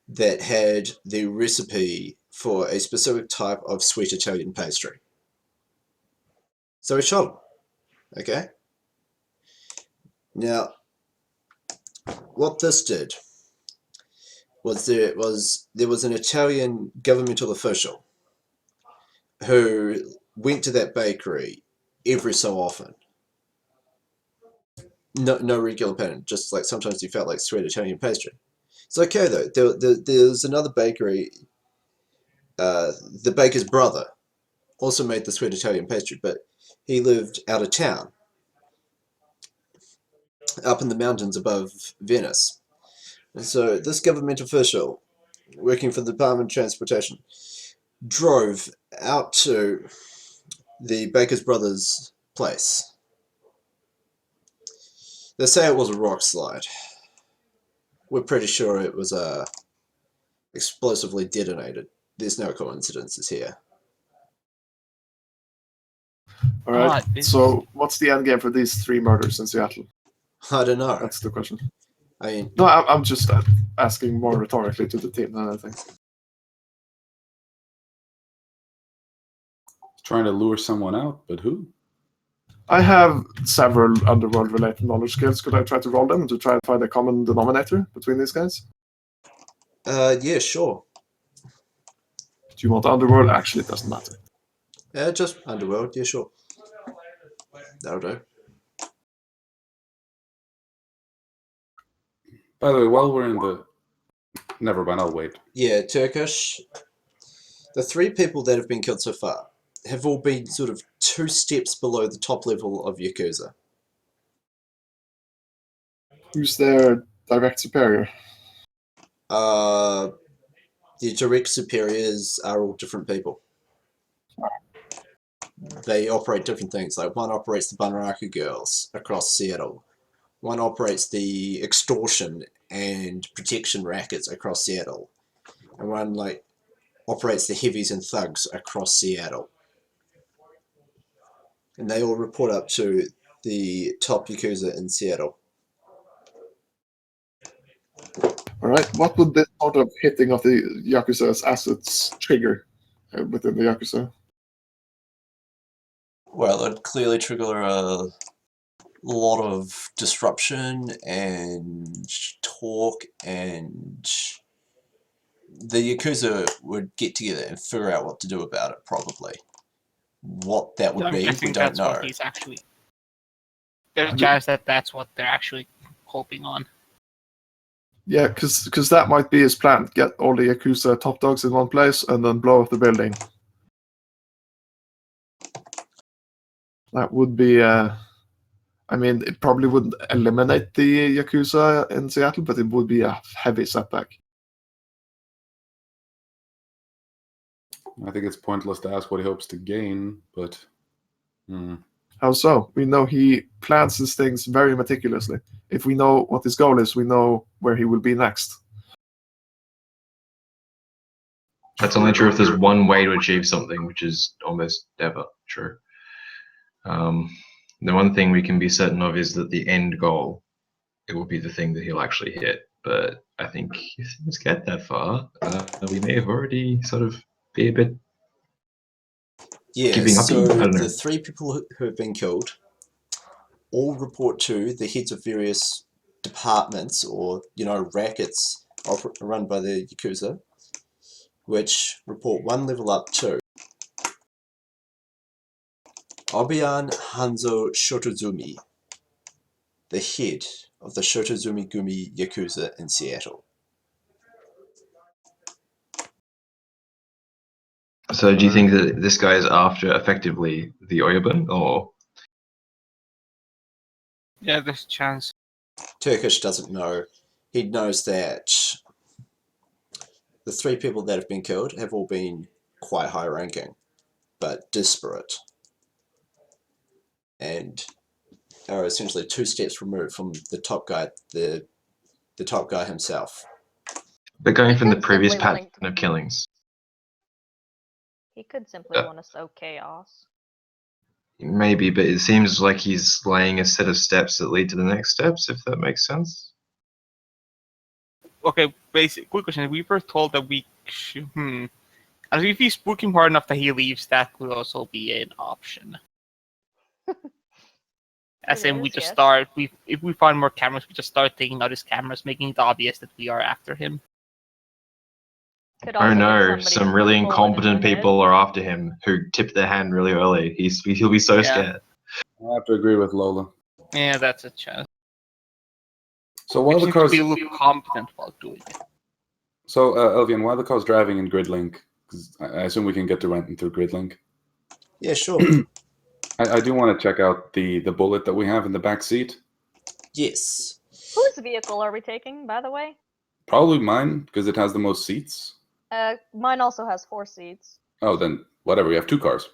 that had the recipe for a specific type of sweet Italian pastry. So he shot him. Okay? Now, what this did was there was an Italian governmental official who went to that bakery every so often. No regular pattern, just like sometimes he felt like sweet Italian pastry. It's okay though. There's another bakery. The baker's brother also made the sweet Italian pastry, but he lived out of town, up in the mountains above Venice. And so this government official, working for the Department of Transportation, drove out to the baker's brother's place. They say it was a rock slide. We're pretty sure it was explosively detonated. There's no coincidences here. All right. So, what's the end game for these 3 murders in Seattle? I don't know. That's the question. I mean, no, I'm just asking more rhetorically to the team than anything. Trying to lure someone out, but who? I have several underworld-related knowledge skills. Could I try to roll them to try and find a common denominator between these guys? Yeah, sure. Do you want underworld? Actually, it doesn't matter. Yeah, just underworld. Yeah, sure. That'll do. By the way, while we're in the... Never mind, I'll wait. Yeah, Turkish. The 3 people that have been killed so far have all been sort of 2 steps below the top level of Yakuza. Who's their direct superior? The direct superiors are all different people. They operate different things. Like one operates the Bunraku girls across Seattle. One operates the extortion and protection rackets across Seattle. And one like operates the heavies and thugs across Seattle. And they all report up to the top Yakuza in Seattle. Alright, what would this sort of hitting of the Yakuza's assets trigger within the Yakuza? Well, it'd clearly trigger a lot of disruption and talk, and the Yakuza would get together and figure out what to do about it, probably. What that would be, we don't know. What he's actually... There's a chance that that's what they're actually hoping on. Yeah, because that might be his plan. Get all the Yakuza top dogs in one place and then blow up the building. That would be... I mean, it probably wouldn't eliminate the Yakuza in Seattle, but it would be a heavy setback. I think it's pointless to ask what he hopes to gain, but... How so? We know he plans his things very meticulously. If we know what his goal is, we know where he will be next. That's only true if there's one way to achieve something, which is almost never true. The one thing we can be certain of is that the end goal, it will be the thing that he'll actually hit. But I think if things get that far, we may have already sort of be a bit giving up. So the 3 people who have been killed all report to the heads of various departments or, rackets run by the Yakuza, which report 1 level up to Obian Hanzo Shotozumi, the head of the Shotozumi Gumi Yakuza in Seattle. So do you think that this guy is after effectively the Oyabun, or? Yeah, there's a chance. Turkish doesn't know. He knows that the 3 people that have been killed have all been quite high ranking, but disparate. And are essentially 2 steps removed from the top guy, the top guy himself. But going from the previous pattern of killings. He could simply want to sow chaos. Maybe, but it seems like he's laying a set of steps that lead to the next steps, if that makes sense. okay, basic quick question. We were told that we and if we spook him hard enough that he leaves, that could also be an option. As It in, we is, just yes. start. If we find more cameras, we just start taking out his cameras, making it obvious that we are after him. Could Oh also be no, somebody some with a really bullet in incompetent the head. people are after him who tipped their hand really early. He'll be so Yeah. scared. I have to agree with Lola. Yeah, that's a chance. So We while just the need to car's be look competent while doing it. so Elvian, while the car's driving in GridLink, because I assume we can get to Renton through GridLink. Yeah, sure. I do want to check out the bullet that we have in the back seat. Yes. Whose vehicle are we taking, by the way? Probably mine because it has the most seats. Mine also has 4 seats. Oh, then whatever. We have 2 cars.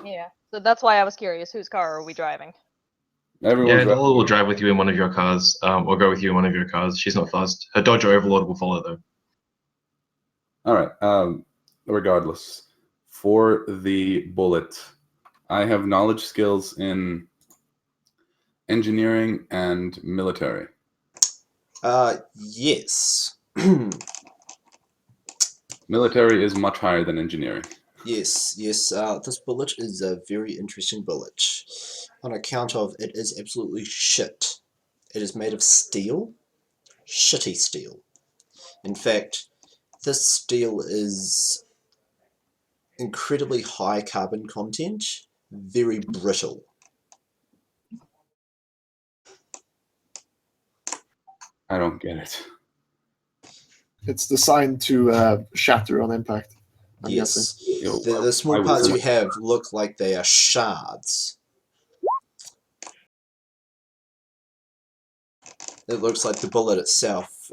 Yeah. So that's why I was curious. Whose car are we driving? Everyone's Yeah, driving. Lola will drive with you in one of your cars, or go with you in one of your cars. She's not fast. Her Dodge Overlord will follow though. All right. Regardless, for the bullet, I have knowledge skills in engineering and military. Yes. Military is much higher than engineering. Yes. This bullet is a very interesting bullet. On account of it is absolutely shit. It is made of steel. Shitty steel. In fact, this steel is incredibly high carbon content, very brittle. I don't get it. It's designed to shatter on impact. I'm guessing. Yes. You know, The small why would parts you someone- have look like they are shards. It looks like the bullet itself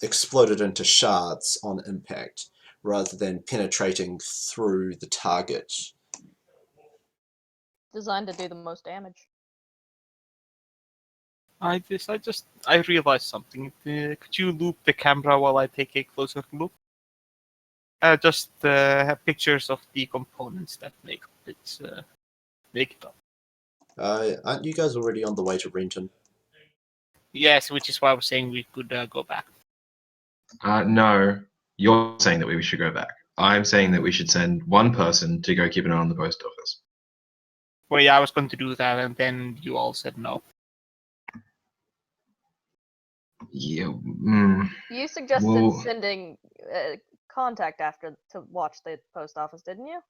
exploded into shards on impact, rather than penetrating through the target. Designed to do the most damage. I realized something. Could you loop the camera while I take a closer look? Just have pictures of the components that make it up. Aren't you guys already on the way to Renton? Yes, which is why I was saying we could go back. No, you're saying that we should go back. I'm saying that we should send one person to go keep an eye on the post office. Well, yeah, I was going to do that, and then you all said no. Yeah. You suggested Well- sending contact after to watch the post office, didn't you?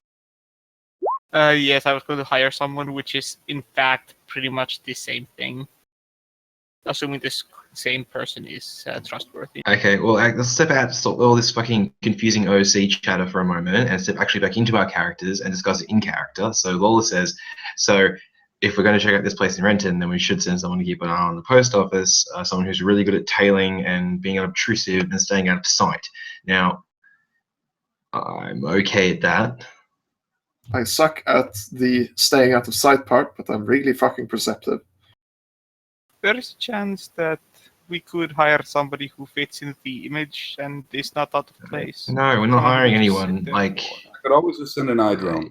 Yes, I was going to hire someone, which is in fact pretty much the same thing. Assuming this same person is trustworthy. Okay, well, let's step out to stop all this fucking confusing OC chatter for a moment and step actually back into our characters and discuss it in character. So Lola says, so if we're going to check out this place in Renton, then we should send someone to keep an eye on the post office, someone who's really good at tailing and being unobtrusive and staying out of sight. Now, I'm okay at that. I suck at the staying out of sight part, but I'm really fucking perceptive. There is a chance that we could hire somebody who fits into the image and is not out of place. No, we're not Someone who hiring will just anyone. sit there Like, and I could always just send an eye drone.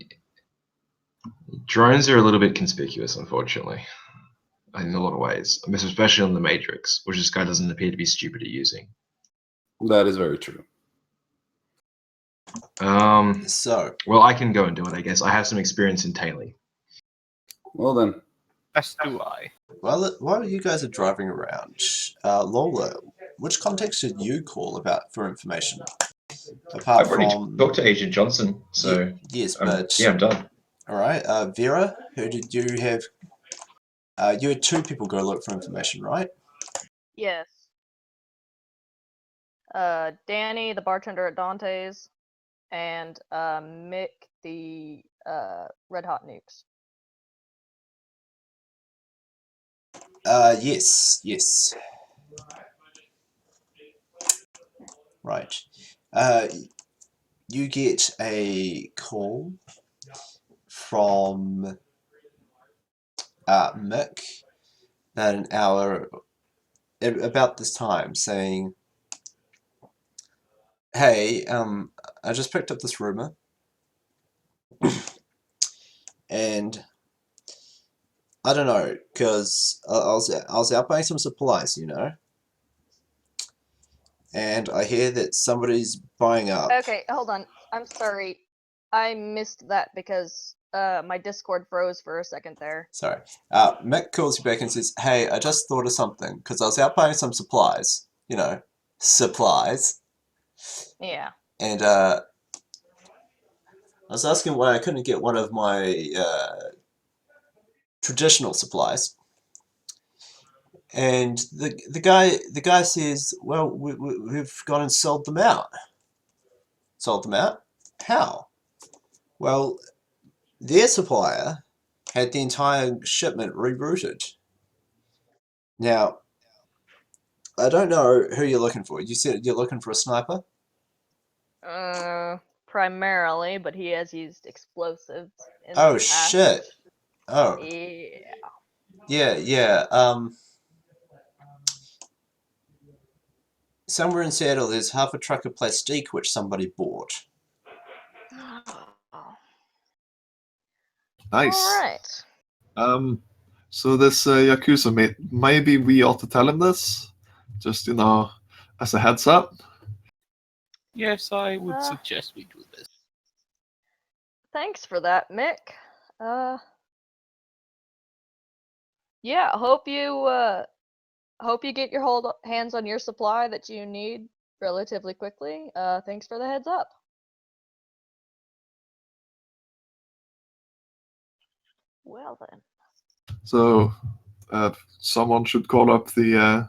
drones are a little bit conspicuous, unfortunately, in a lot of ways, especially on the Matrix, which this guy doesn't appear to be stupid at using. That is very true. So, Well, I can go and do it, I guess. I have some experience in tailing. Well then, as do I. while you guys are driving around, Lola, which contacts should you call for information? Apart I've already from talked to Agent Johnson, so yes, but yeah, I'm done. all right. Vera, who did you have? You had 2 people go look for information, right? Yes. Danny, the bartender at Dante's, and Mick, the Red Hot Nukes. Yes. Right. You get a call from Mick about an hour, about this time, saying, "Hey, I just picked up this rumor, and I don't know, cause I was out buying some supplies, you know, and I hear that somebody's buying up. Okay, hold on. I'm sorry. I missed that because my Discord froze for a second there. Sorry. Mick calls you back and says, "Hey, I just thought of something because I was out buying some supplies. You know, supplies, Yeah. and I was asking why I couldn't get one of my traditional supplies." And the guy says, "Well, we've gone and sold them out." Sold them out? How? Well, their supplier had the entire shipment rerouted. Now, I don't know who you're looking for. You said you're looking for a sniper? Primarily, but he has used explosives in Oh, the past. shit. Oh, Yeah. yeah. Somewhere in Seattle, there's half a truck of plastique which somebody bought. Nice. All right. So this Yakuza mate, maybe we ought to tell him this, just as a heads up. Yes, I would suggest we do this. Thanks for that, Mick. Yeah, hope you get your hands on your supply that you need relatively quickly. Thanks for the heads up. Well then. So someone should call up the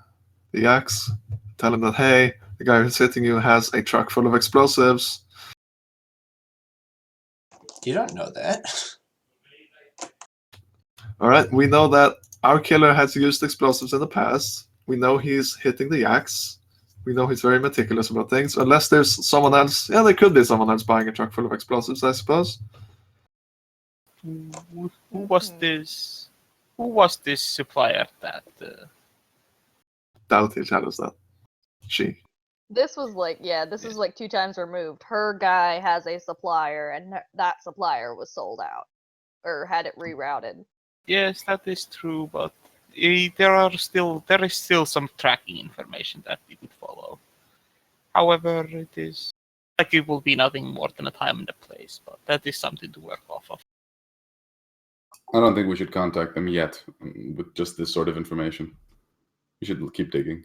Axe, tell him that, hey, the guy who's hitting you has a truck full of explosives. You don't know that. All right, we know that our killer has used explosives in the past. We know he's hitting the Axe. We know he's very meticulous about things. Unless there's someone else. Yeah, there could be someone else buying a truck full of explosives, I suppose. Who was this? Who was this supplier that? Doubt he shadows that. She. This was like, this is like 2 times removed. Her guy has a supplier, and that supplier was sold out, or had it rerouted. Yes, that is true, but there is still some tracking information that we could follow. However, it will be nothing more than a time and a place, but that is something to work off of. I don't think we should contact them yet with just this sort of information. We should keep digging.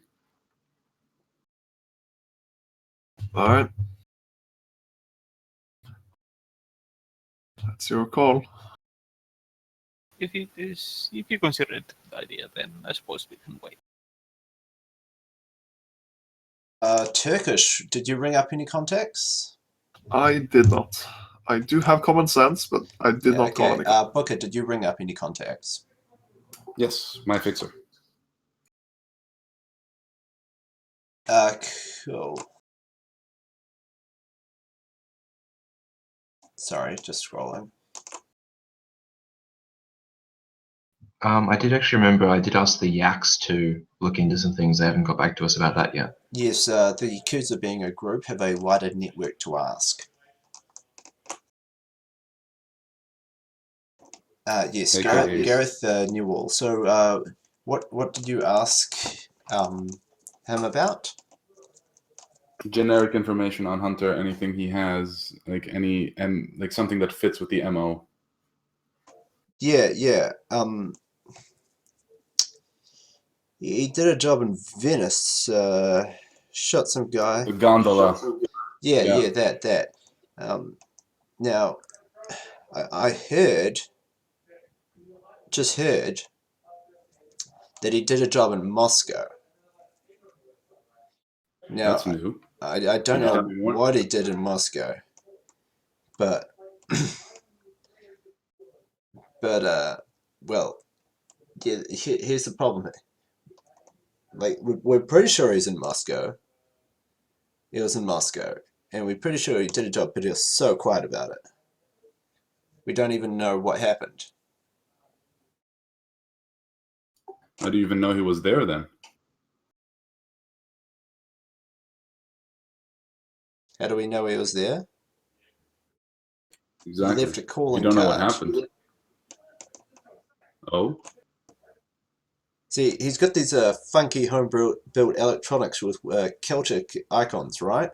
All right. That's your call. If you consider it a good idea, then I suppose we can wait. Turkish, did you ring up any contacts? I did not. I do have common sense, but I did not call any. Booker, did you ring up any contacts? Yes, my fixer. Cool. Sorry, just scrolling. I did actually remember I did ask the Yaks to look into some things. They haven't got back to us about that yet. Yes, the Yakuza being a group have a wider network to ask. Yes, AKAs. Gareth Newell. So, what did you ask him about? Generic information on Hunter, anything he has, like something that fits with the MO. Yeah. He did a job in Venice. Shot some guy. The gondola. Yeah, that. Now, I just heard that he did a job in Moscow. Now, That's new. I don't know what he did in Moscow, but well, yeah. Here's the problem. Like, we're pretty sure he's in Moscow. He was in Moscow, and we're pretty sure he did a job, but he was so quiet about it. We don't even know what happened. How do you even know he was there then? How do we know he was there? Exactly. He left a calling You don't know card. what happened. Oh? See, he's got these funky home built electronics with Celtic icons, right?